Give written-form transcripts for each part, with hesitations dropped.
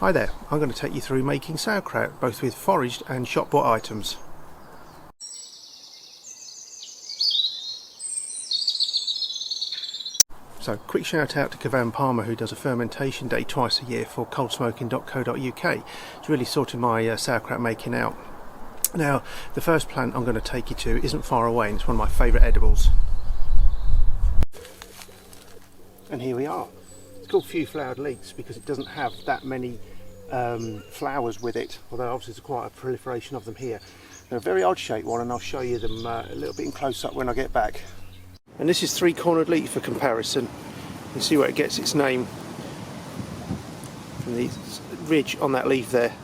Hi there, I'm going to take you through making sauerkraut, both with foraged and shop bought items. So, quick shout out to Cavan Palmer, who does a fermentation day twice a year for coldsmoking.co.uk. It's really sorted my sauerkraut making out. Now, the first plant I'm going to take you to isn't far away, and it's one of my favourite edibles. And here we are. It's called few flowered leeks because it doesn't have that many flowers with it, although obviously there's quite a proliferation of them here. They're a very odd shaped one, and I'll show you them a little bit in close up when I get back. And this is three-cornered leek for comparison. You can see where it gets its name from the ridge on that leaf there.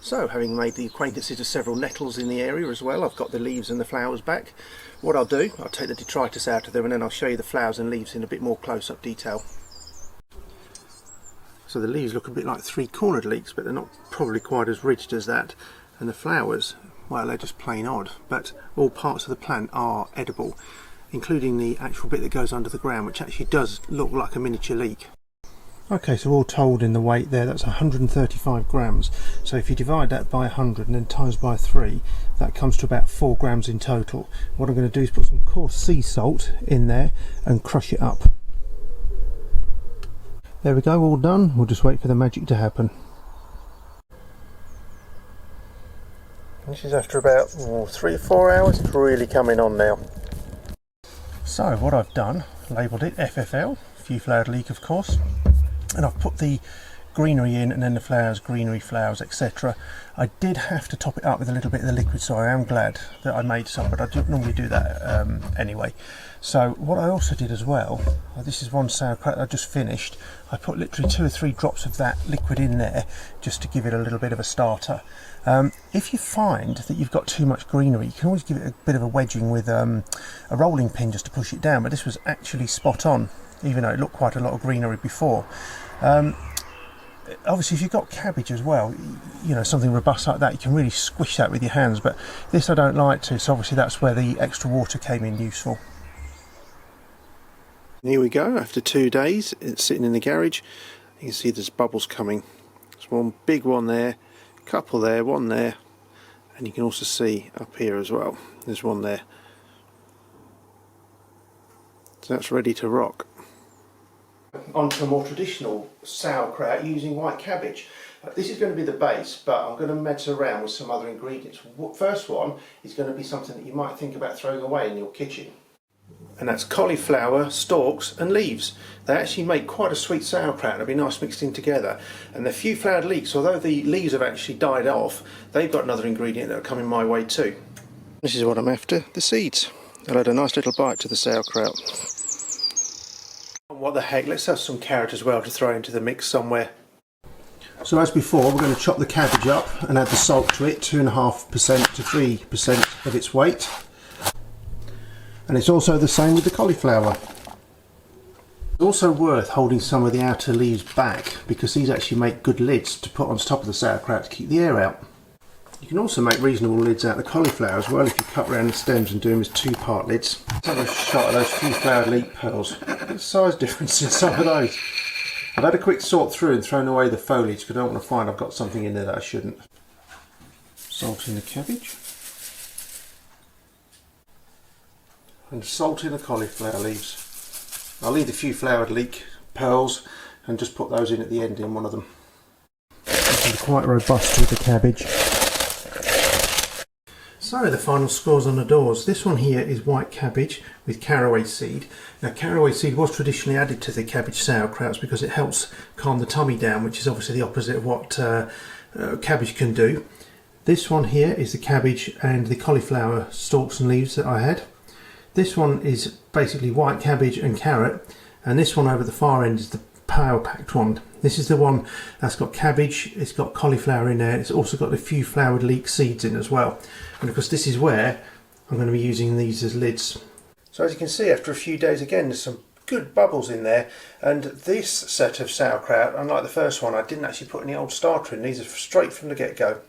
So, having made the acquaintances of several nettles in the area as well, I've got the leaves and the flowers back. What I'll do, I'll take the detritus out of them and then I'll show you the flowers and leaves in a bit more close-up detail. So the leaves look a bit like three-cornered leeks, but they're not probably quite as ridged as that. And the flowers, well, they're just plain odd, but all parts of the plant are edible, including the actual bit that goes under the ground, which actually does look like a miniature leek. Okay, so all told in the weight there, that's 135 grams. So if you divide that by 100 and then times by 3, that comes to about 4 grams in total. What I'm going to do is put some coarse sea salt in there and crush it up. There we go, all done. We'll just wait for the magic to happen. This is after about 3 or 4 hours. It's really coming on now. So what I've done, labelled it FFL, few flowered leek of course, and I've put the greenery in and then the flowers, greenery, flowers, etc. I did have to top it up with a little bit of the liquid, so I am glad that I made some, but I don't normally do that anyway. So what I also did as well, this is one sauerkraut I just finished, I put literally 2 or 3 drops of that liquid in there just to give it a little bit of a starter. If you find that you've got too much greenery, you can always give it a bit of a wedging with a rolling pin just to push it down, but this was actually spot on, even though it looked quite a lot of greenery before. Obviously if you've got cabbage as well, you know, something robust like that, you can really squish that with your hands, but this I don't like to, so obviously that's where the extra water came in useful. Here we go, after 2 days, it's sitting in the garage. You can see there's bubbles coming. There's one big one there, a couple there, one there, and you can also see up here as well, there's one there. So that's ready to rock. On to a more traditional sauerkraut using white cabbage. This is going to be the base, but I'm going to mess around with some other ingredients. First one is going to be something that you might think about throwing away in your kitchen. And that's cauliflower, stalks and leaves. They actually make quite a sweet sauerkraut. It'll be nice mixed in together. And the few flowered leeks, although the leaves have actually died off, they've got another ingredient that'll come in my way too. This is what I'm after, the seeds. They'll add a nice little bite to the sauerkraut. What the heck, let's have some carrot as well to throw into the mix somewhere. So as before, we're going to chop the cabbage up and add the salt to it, 2.5% to 3% of its weight. And it's also the same with the cauliflower. It's also worth holding some of the outer leaves back because these actually make good lids to put on top of the sauerkraut to keep the air out. You can also make reasonable lids out of the cauliflower as well if you cut around the stems and do them as 2-part lids. Let's have a shot of those few flowered leek pearls. Look at the size difference in some of those. I've had a quick sort through and thrown away the foliage because I don't want to find I've got something in there that I shouldn't. Salt in the cabbage. And salt in the cauliflower leaves. I'll leave the few flowered leek pearls and just put those in at the end in one of them. Quite robust with the cabbage. So the final scores on the doors. This one here is white cabbage with caraway seed. Now caraway seed was traditionally added to the cabbage sauerkrauts because it helps calm the tummy down, which is obviously the opposite of what cabbage can do. This one here is the cabbage and the cauliflower stalks and leaves that I had. This one is basically white cabbage and carrot, and this one over the far end is the power packed one. This is the one that's got cabbage, it's got cauliflower in there, it's also got a few flowered leek seeds in as well. And of course this is where I'm going to be using these as lids. So as you can see, after a few days again, there's some good bubbles in there, and this set of sauerkraut, unlike the first one, I didn't actually put any old starter in. These are straight from the get-go.